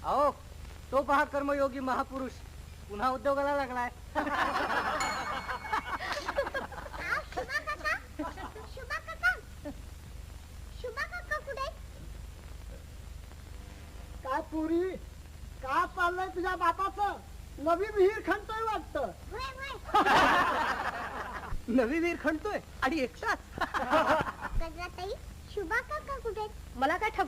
अहो तो पहा कर्मयोगी महापुरुष पुन्हा उद्योगाला लागलाय. काय पुरी का चाललंय तुझ्या बापाचं? नवी विहीर खणतोय वाटतं. नवी विहीर खणतोय आणि एकटाच. शुभा काका कुठे? मला काय ठप